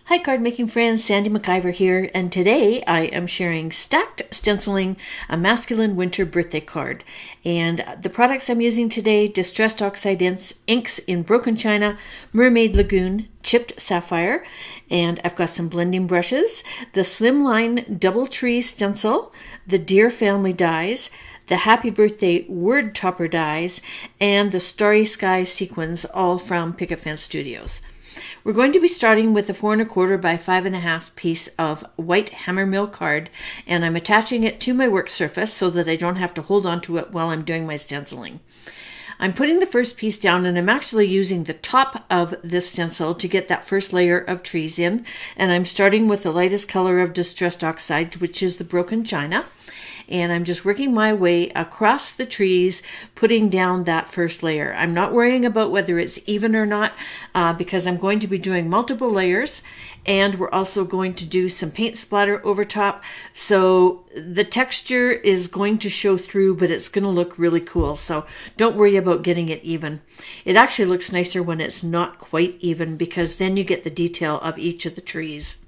Hi card making friends, Sandi MacIver here, and today I am sharing Stacked Stenciling, a masculine winter birthday card. And the products I'm using today: Distressed Oxide inks in Broken China, Mermaid Lagoon, Chipped Sapphire, and I've got some blending brushes, the Slimline Double Tree Stencil, the Deer Family dies, the Happy Birthday Word Topper dies, and the Starry Sky sequins, all from Picket Fence Studios. We're going to be starting with a 4 1/4 by 5 1/2 piece of white hammermill card, and I'm attaching it to my work surface so that I don't have to hold on to it while I'm doing my stenciling. I'm putting the first piece down, and I'm actually using the top of this stencil to get that first layer of trees in, and I'm starting with the lightest color of Distressed Oxide, which is the Broken China. And I'm just working my way across the trees, putting down that first layer. I'm not worrying about whether it's even or not, because I'm going to be doing multiple layers, and we're also going to do some paint splatter over top. So the texture is going to show through, but it's going to look really cool. So don't worry about getting it even. It actually looks nicer when it's not quite even, because then you get the detail of each of the trees.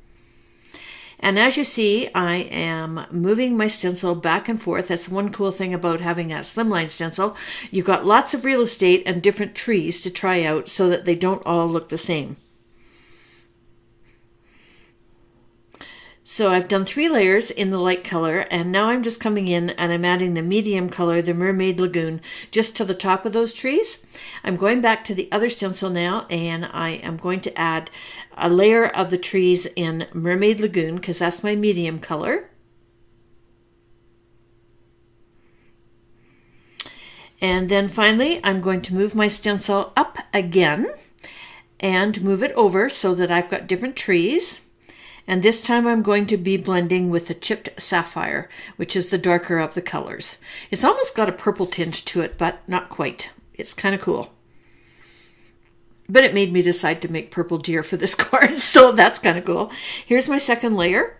And as you see, I am moving my stencil back and forth. That's one cool thing about having a slimline stencil. You've got lots of real estate and different trees to try out so that they don't all look the same. So I've done 3 layers in the light color, and now I'm just coming in and I'm adding the medium color, the Mermaid Lagoon, just to the top of those trees. I'm going back to the other stencil now, and I am going to add a layer of the trees in Mermaid Lagoon, because that's my medium color. And then finally, I'm going to move my stencil up again and move it over so that I've got different trees. And this time I'm going to be blending with the Chipped Sapphire, which is the darker of the colors. It's almost got a purple tinge to it, but not quite. It's kind of cool. But it made me decide to make purple deer for this card, so that's kind of cool. Here's my second layer.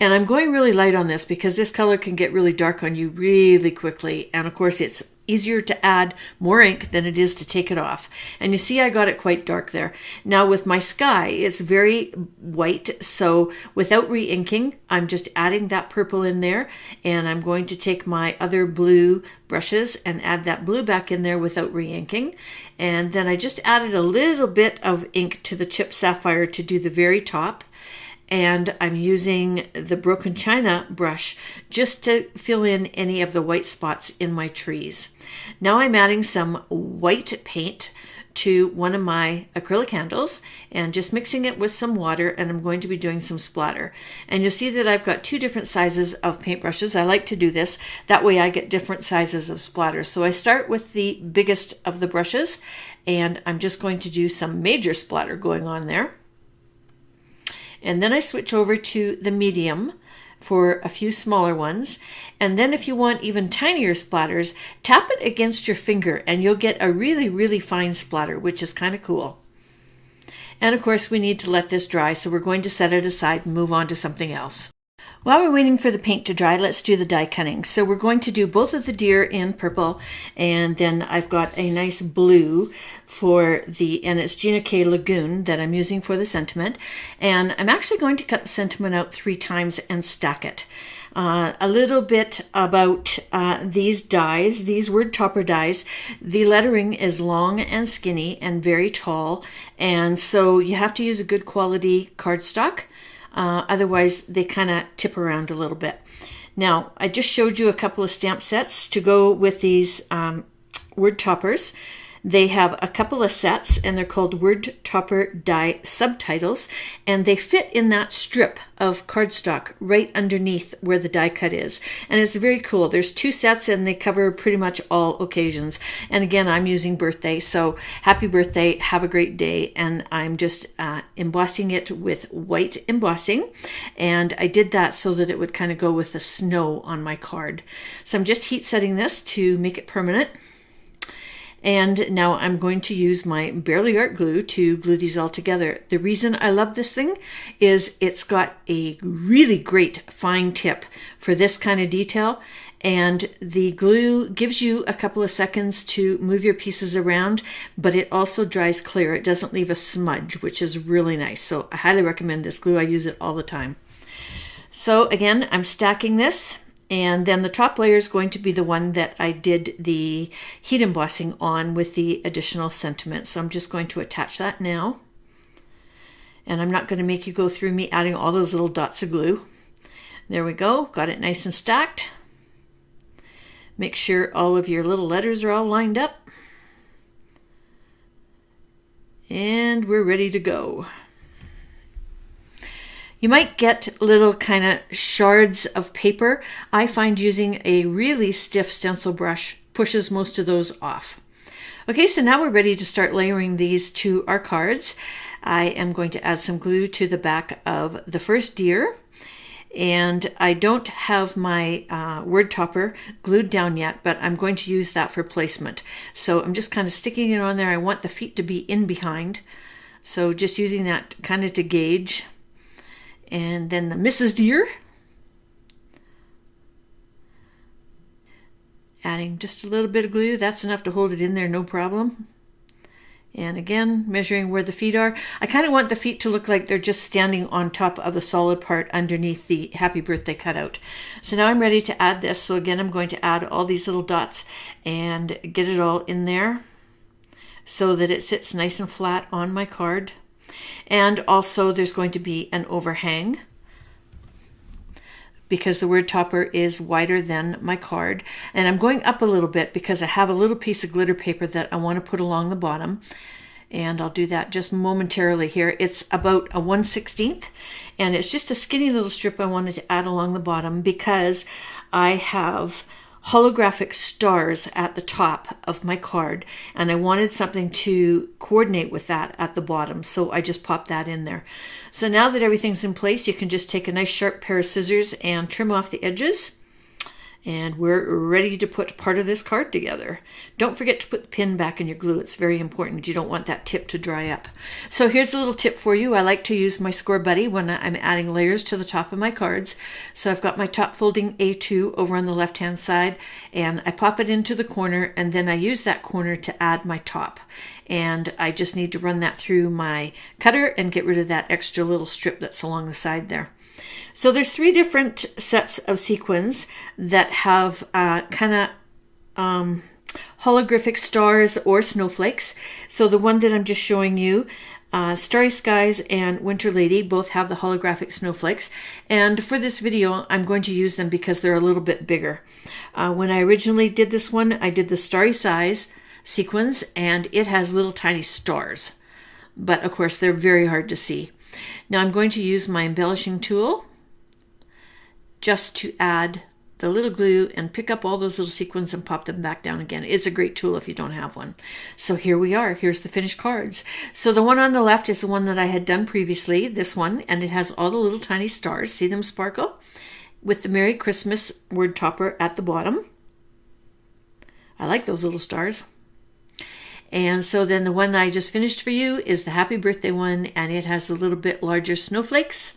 And I'm going really light on this because this color can get really dark on you really quickly. And of course, it's easier to add more ink than it is to take it off. And you see I got it quite dark there. Now with my sky, it's very white. So without re-inking, I'm just adding that purple in there. And I'm going to take my other blue brushes and add that blue back in there without re-inking. And then I just added a little bit of ink to the Chipped Sapphire to do the very top. And I'm using the Broken China brush just to fill in any of the white spots in my trees. Now I'm adding some white paint to one of my acrylic handles and just mixing it with some water, and I'm going to be doing some splatter. And you'll see that I've got 2 different sizes of paintbrushes. I like to do this. That way I get different sizes of splatter. So I start with the biggest of the brushes, and I'm just going to do some major splatter going on there. And then I switch over to the medium for a few smaller ones. And then if you want even tinier splatters, tap it against your finger and you'll get a really, really fine splatter, which is kind of cool. And of course, we need to let this dry, so we're going to set it aside and move on to something else. While we're waiting for the paint to dry, let's do the die cutting. So we're going to do both of the deer in purple, and then I've got a nice blue for and it's Gina K Lagoon that I'm using for the sentiment. And I'm actually going to cut the sentiment out 3 times and stack it. A little bit about these dies, these word topper dies. The lettering is long and skinny and very tall, and so you have to use a good quality cardstock. Otherwise, they kind of tip around a little bit. Now, I just showed you a couple of stamp sets to go with these word toppers. They have a couple of sets, and they're called Word Topper Die Subtitles, and they fit in that strip of cardstock right underneath where the die cut is. And it's very cool. There's 2 sets, and they cover pretty much all occasions. And again, I'm using birthday, so happy birthday, have a great day. And I'm just embossing it with white embossing, and I did that so that it would kind of go with the snow on my card. So I'm just heat setting this to make it permanent. And now I'm going to use my Barely Art glue to glue these all together. The reason I love this thing is it's got a really great fine tip for this kind of detail, And the glue gives you a couple of seconds to move your pieces around, but it also dries clear. It doesn't leave a smudge, which is really nice. So I highly recommend this glue. I use it all the time. So again, I'm stacking this, and then the top layer is going to be the one that I did the heat embossing on with the additional sentiment. So I'm just going to attach that now. And I'm not going to make you go through me adding all those little dots of glue. There we go, got it nice and stacked. Make sure all of your little letters are all lined up. And we're ready to go. You might get little kind of shards of paper. I find using a really stiff stencil brush pushes most of those off. Okay, so now we're ready to start layering these to our cards. I am going to add some glue to the back of the first deer. And I don't have my word topper glued down yet, but I'm going to use that for placement. So I'm just kind of sticking it on there. I want the feet to be in behind. So just using that kind of to gauge. And then the Mrs. Deer. Adding just a little bit of glue. That's enough to hold it in there, no problem. And again, measuring where the feet are. I kind of want the feet to look like they're just standing on top of the solid part underneath the happy birthday cutout. So now I'm ready to add this. So again, I'm going to add all these little dots and get it all in there so that it sits nice and flat on my card. And also there's going to be an overhang because the word topper is wider than my card. And I'm going up a little bit because I have a little piece of glitter paper that I want to put along the bottom. And I'll do that just momentarily here. It's about a 1/16, and it's just a skinny little strip I wanted to add along the bottom because I have holographic stars at the top of my card, and I wanted something to coordinate with that at the bottom, so I just popped that in there. So now that everything's in place, you can just take a nice sharp pair of scissors and trim off the edges, and we're ready to put part of this card together. Don't forget to put the pin back in your glue. It's very important. You don't want that tip to dry up. So here's a little tip for you. I like to use my Score Buddy when I'm adding layers to the top of my cards. So I've got my top folding A2 over on the left hand side, and I pop it into the corner, and then I use that corner to add my top. And I just need to run that through my cutter and get rid of that extra little strip that's along the side there. So there's 3 different sets of sequins that have kind of holographic stars or snowflakes. So the one that I'm just showing you, Starry Skies and Winter Lady, both have the holographic snowflakes. And for this video, I'm going to use them because they're a little bit bigger. When I originally did this one, I did the Starry Skies sequins, and it has little tiny stars. But of course, they're very hard to see. Now I'm going to use my embellishing tool just to add the little glue and pick up all those little sequins and pop them back down again. It's a great tool if you don't have one. So here we are. Here's the finished cards. So the one on the left is the one that I had done previously, this one, and it has all the little tiny stars. See them sparkle? With the Merry Christmas word topper at the bottom. I like those little stars. And so then the one that I just finished for you is the Happy Birthday one, and it has a little bit larger snowflakes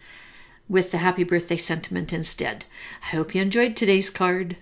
with the Happy Birthday sentiment instead. I hope you enjoyed today's card.